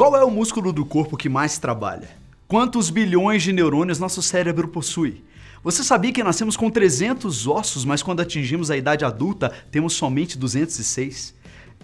Qual é o músculo do corpo que mais trabalha? Quantos bilhões de neurônios nosso cérebro possui? Você sabia que nascemos com 300 ossos, mas quando atingimos a idade adulta, temos somente 206?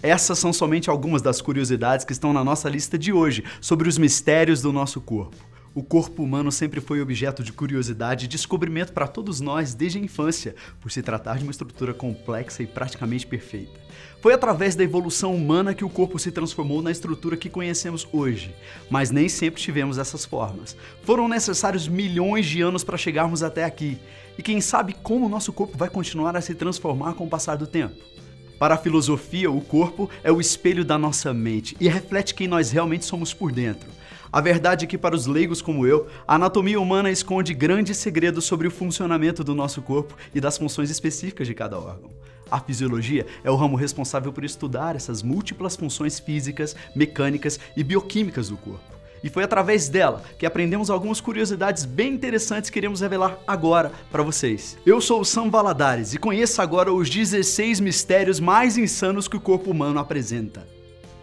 Essas são somente algumas das curiosidades que estão na nossa lista de hoje sobre os mistérios do nosso corpo. O corpo humano sempre foi objeto de curiosidade e descobrimento para todos nós desde a infância, por se tratar de uma estrutura complexa e praticamente perfeita. Foi através da evolução humana que o corpo se transformou na estrutura que conhecemos hoje, mas nem sempre tivemos essas formas. Foram necessários milhões de anos para chegarmos até aqui, e quem sabe como o nosso corpo vai continuar a se transformar com o passar do tempo. Para a filosofia, o corpo é o espelho da nossa mente e reflete quem nós realmente somos por dentro. A verdade é que para os leigos como eu, a anatomia humana esconde grandes segredos sobre o funcionamento do nosso corpo e das funções específicas de cada órgão. A fisiologia é o ramo responsável por estudar essas múltiplas funções físicas, mecânicas e bioquímicas do corpo. E foi através dela que aprendemos algumas curiosidades bem interessantes que iremos revelar agora para vocês. Eu sou o Sam Valadares e conheça agora os 16 mistérios mais insanos que o corpo humano apresenta.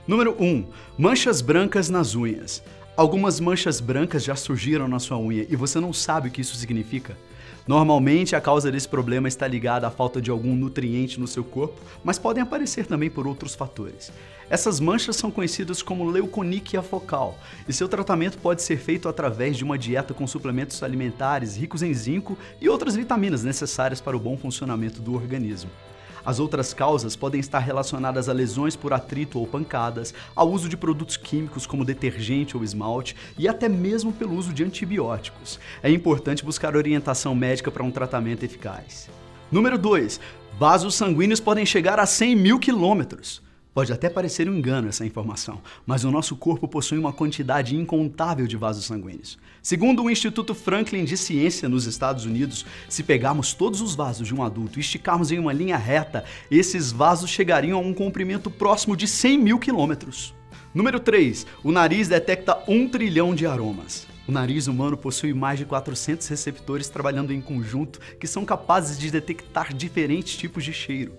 Número 1. Manchas brancas nas unhas. Algumas manchas brancas já surgiram na sua unha e você não sabe o que isso significa. Normalmente, a causa desse problema está ligada à falta de algum nutriente no seu corpo, mas podem aparecer também por outros fatores. Essas manchas são conhecidas como leuconíquia focal, e seu tratamento pode ser feito através de uma dieta com suplementos alimentares ricos em zinco e outras vitaminas necessárias para o bom funcionamento do organismo. As outras causas podem estar relacionadas a lesões por atrito ou pancadas, ao uso de produtos químicos como detergente ou esmalte e até mesmo pelo uso de antibióticos. É importante buscar orientação médica para um tratamento eficaz. Número 2. Vasos sanguíneos podem chegar a 100 mil quilômetros. Pode até parecer um engano essa informação, mas o nosso corpo possui uma quantidade incontável de vasos sanguíneos. Segundo o Instituto Franklin de Ciência nos Estados Unidos, se pegarmos todos os vasos de um adulto e esticarmos em uma linha reta, esses vasos chegariam a um comprimento próximo de 100 mil quilômetros. Número 3. O nariz detecta 1 trilhão de aromas. O nariz humano possui mais de 400 receptores trabalhando em conjunto que são capazes de detectar diferentes tipos de cheiro.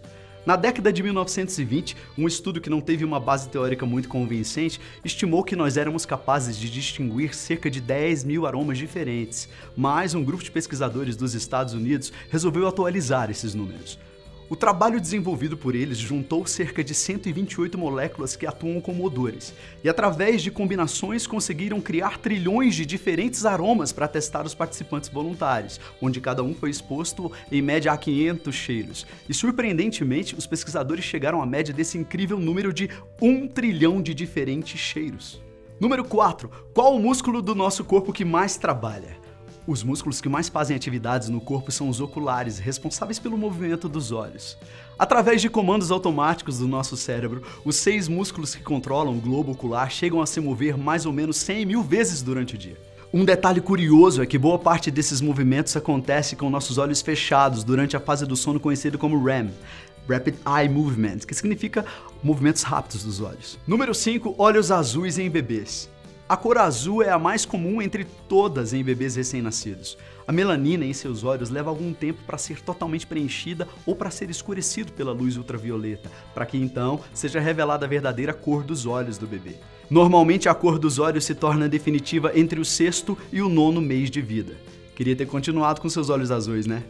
Na década de 1920, um estudo que não teve uma base teórica muito convincente estimou que nós éramos capazes de distinguir cerca de 10 mil aromas diferentes, mas um grupo de pesquisadores dos Estados Unidos resolveu atualizar esses números. O trabalho desenvolvido por eles juntou cerca de 128 moléculas que atuam como odores, e através de combinações conseguiram criar trilhões de diferentes aromas para testar os participantes voluntários, onde cada um foi exposto em média a 500 cheiros. E surpreendentemente, os pesquisadores chegaram à média desse incrível número de 1 trilhão de diferentes cheiros. Número 4. Qual o músculo do nosso corpo que mais trabalha? Os músculos que mais fazem atividades no corpo são os oculares, responsáveis pelo movimento dos olhos. Através de comandos automáticos do nosso cérebro, os 6 músculos que controlam o globo ocular chegam a se mover mais ou menos 100 mil vezes durante o dia. Um detalhe curioso é que boa parte desses movimentos acontece com nossos olhos fechados durante a fase do sono conhecida como REM. Rapid Eye Movement, que significa movimentos rápidos dos olhos. Número 5. Olhos azuis em bebês. A cor azul é a mais comum entre todas em bebês recém-nascidos. A melanina em seus olhos leva algum tempo para ser totalmente preenchida ou para ser escurecido pela luz ultravioleta, para que então seja revelada a verdadeira cor dos olhos do bebê. Normalmente a cor dos olhos se torna definitiva entre o 6º e o 9º mês de vida. Queria ter continuado com seus olhos azuis, né?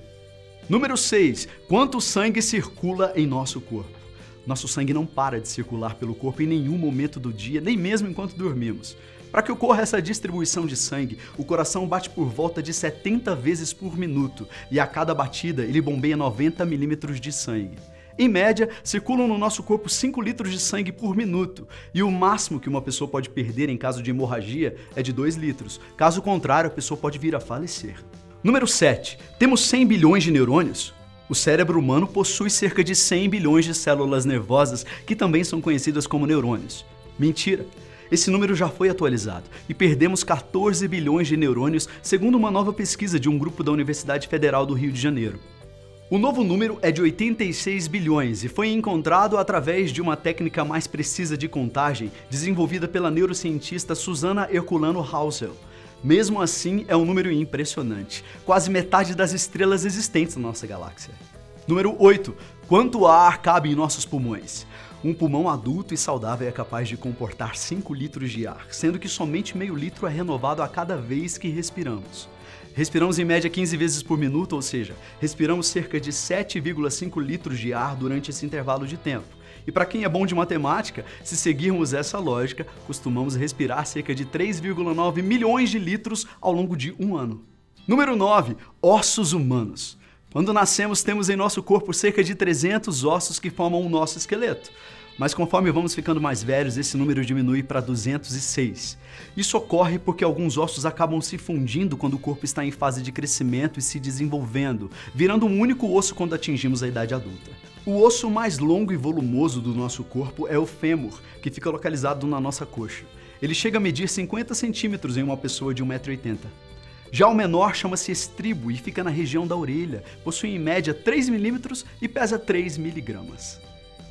Número 6. Quanto sangue circula em nosso corpo? Nosso sangue não para de circular pelo corpo em nenhum momento do dia, nem mesmo enquanto dormimos. Para que ocorra essa distribuição de sangue, o coração bate por volta de 70 vezes por minuto e a cada batida ele bombeia 90 milímetros de sangue. Em média, circulam no nosso corpo 5 litros de sangue por minuto e o máximo que uma pessoa pode perder em caso de hemorragia é de 2 litros. Caso contrário, a pessoa pode vir a falecer. Número 7. Temos 100 bilhões de neurônios? O cérebro humano possui cerca de 100 bilhões de células nervosas que também são conhecidas como neurônios. Mentira! Esse número já foi atualizado e perdemos 14 bilhões de neurônios, segundo uma nova pesquisa de um grupo da Universidade Federal do Rio de Janeiro. O novo número é de 86 bilhões e foi encontrado através de uma técnica mais precisa de contagem desenvolvida pela neurocientista Susana Herculano Hausel. Mesmo assim, é um número impressionante, quase metade das estrelas existentes na nossa galáxia. Número 8. Quanto ar cabe em nossos pulmões? Um pulmão adulto e saudável é capaz de comportar 5 litros de ar, sendo que somente meio litro é renovado a cada vez que respiramos. Respiramos em média 15 vezes por minuto, ou seja, respiramos cerca de 7,5 litros de ar durante esse intervalo de tempo. E para quem é bom de matemática, se seguirmos essa lógica, costumamos respirar cerca de 3,9 milhões de litros ao longo de um ano. Número 9. Ossos humanos. Quando nascemos, temos em nosso corpo cerca de 300 ossos que formam o nosso esqueleto. Mas conforme vamos ficando mais velhos, esse número diminui para 206. Isso ocorre porque alguns ossos acabam se fundindo quando o corpo está em fase de crescimento e se desenvolvendo, virando um único osso quando atingimos a idade adulta. O osso mais longo e volumoso do nosso corpo é o fêmur, que fica localizado na nossa coxa. Ele chega a medir 50 centímetros em uma pessoa de 1,80 m. Já o menor chama-se estribo e fica na região da orelha, possui em média 3 milímetros e pesa 3 miligramas.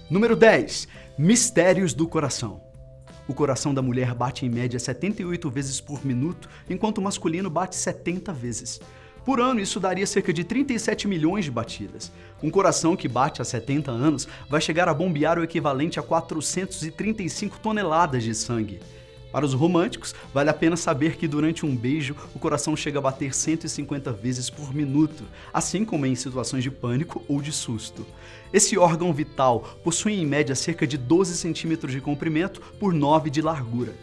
Número 10. Mistérios do coração. O coração da mulher bate em média 78 vezes por minuto, enquanto o masculino bate 70 vezes. Por ano, isso daria cerca de 37 milhões de batidas. Um coração que bate há 70 anos vai chegar a bombear o equivalente a 435 toneladas de sangue. Para os românticos, vale a pena saber que durante um beijo, o coração chega a bater 150 vezes por minuto, assim como em situações de pânico ou de susto. Esse órgão vital possui em média cerca de 12 centímetros de comprimento por 9 de largura.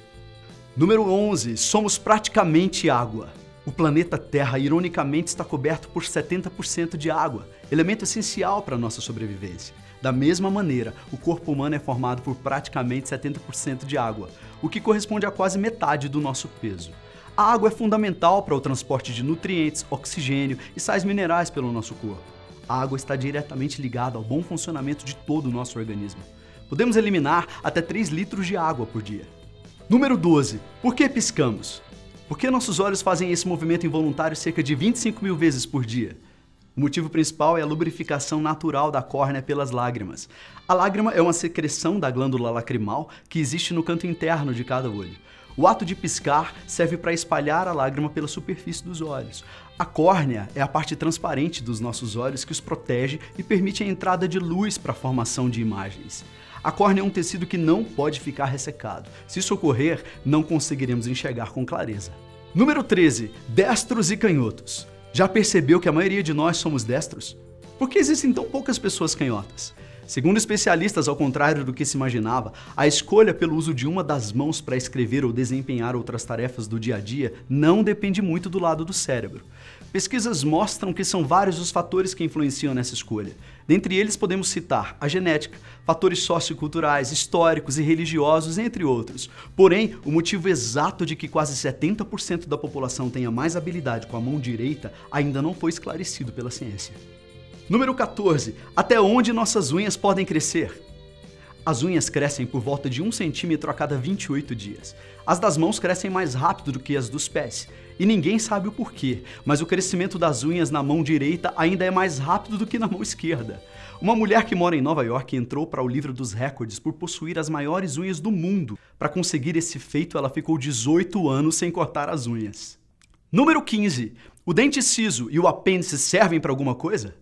Número 11. Somos praticamente água. O planeta Terra, ironicamente, está coberto por 70% de água, elemento essencial para a nossa sobrevivência. Da mesma maneira, o corpo humano é formado por praticamente 70% de água, o que corresponde a quase metade do nosso peso. A água é fundamental para o transporte de nutrientes, oxigênio e sais minerais pelo nosso corpo. A água está diretamente ligada ao bom funcionamento de todo o nosso organismo. Podemos eliminar até 3 litros de água por dia. Número 12. Por que piscamos? Por que nossos olhos fazem esse movimento involuntário cerca de 25 mil vezes por dia? O motivo principal é a lubrificação natural da córnea pelas lágrimas. A lágrima é uma secreção da glândula lacrimal que existe no canto interno de cada olho. O ato de piscar serve para espalhar a lágrima pela superfície dos olhos. A córnea é a parte transparente dos nossos olhos que os protege e permite a entrada de luz para a formação de imagens. A córnea é um tecido que não pode ficar ressecado. Se isso ocorrer, não conseguiremos enxergar com clareza. Número 13. Destros e canhotos. Já percebeu que a maioria de nós somos destros? Por que existem tão poucas pessoas canhotas? Segundo especialistas, ao contrário do que se imaginava, a escolha pelo uso de uma das mãos para escrever ou desempenhar outras tarefas do dia a dia não depende muito do lado do cérebro. Pesquisas mostram que são vários os fatores que influenciam nessa escolha. Dentre eles podemos citar a genética, fatores socioculturais, históricos e religiosos, entre outros. Porém, o motivo exato de que quase 70% da população tenha mais habilidade com a mão direita ainda não foi esclarecido pela ciência. Número 14. Até onde nossas unhas podem crescer? As unhas crescem por volta de 1 centímetro a cada 28 dias. As das mãos crescem mais rápido do que as dos pés. E ninguém sabe o porquê, mas o crescimento das unhas na mão direita ainda é mais rápido do que na mão esquerda. Uma mulher que mora em Nova York entrou para o livro dos recordes por possuir as maiores unhas do mundo. Para conseguir esse feito, ela ficou 18 anos sem cortar as unhas. Número 15. O dente ciso e o apêndice servem para alguma coisa?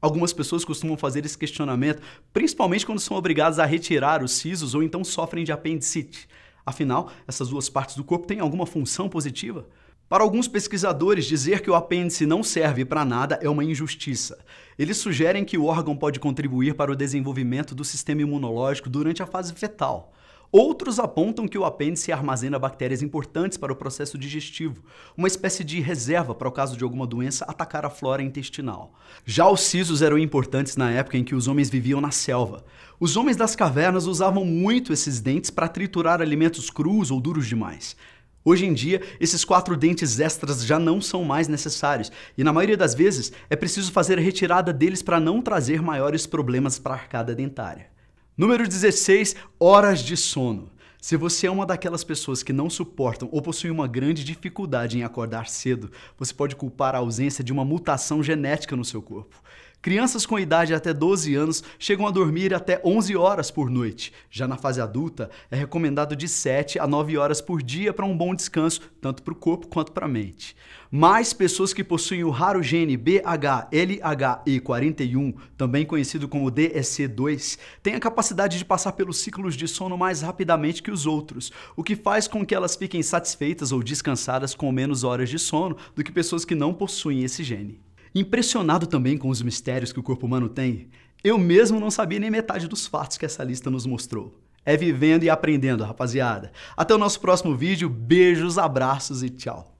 Algumas pessoas costumam fazer esse questionamento, principalmente quando são obrigadas a retirar os sisos ou então sofrem de apendicite. Afinal, essas duas partes do corpo têm alguma função positiva? Para alguns pesquisadores, dizer que o apêndice não serve para nada é uma injustiça. Eles sugerem que o órgão pode contribuir para o desenvolvimento do sistema imunológico durante a fase fetal. Outros apontam que o apêndice armazena bactérias importantes para o processo digestivo, uma espécie de reserva para o caso de alguma doença atacar a flora intestinal. Já os sisos eram importantes na época em que os homens viviam na selva. Os homens das cavernas usavam muito esses dentes para triturar alimentos crus ou duros demais. Hoje em dia, esses 4 dentes extras já não são mais necessários e, na maioria das vezes, é preciso fazer a retirada deles para não trazer maiores problemas para a arcada dentária. Número 16. Horas de sono. Se você é uma daquelas pessoas que não suportam ou possui uma grande dificuldade em acordar cedo, você pode culpar a ausência de uma mutação genética no seu corpo. Crianças com idade até 12 anos chegam a dormir até 11 horas por noite. Já na fase adulta, é recomendado de 7 a 9 horas por dia para um bom descanso, tanto para o corpo quanto para a mente. Mas pessoas que possuem o raro gene BHLHE41, também conhecido como DEC2, têm a capacidade de passar pelos ciclos de sono mais rapidamente que os outros, o que faz com que elas fiquem satisfeitas ou descansadas com menos horas de sono do que pessoas que não possuem esse gene. Impressionado também com os mistérios que o corpo humano tem, eu mesmo não sabia nem metade dos fatos que essa lista nos mostrou. É vivendo e aprendendo, rapaziada. Até o nosso próximo vídeo, beijos, abraços e tchau.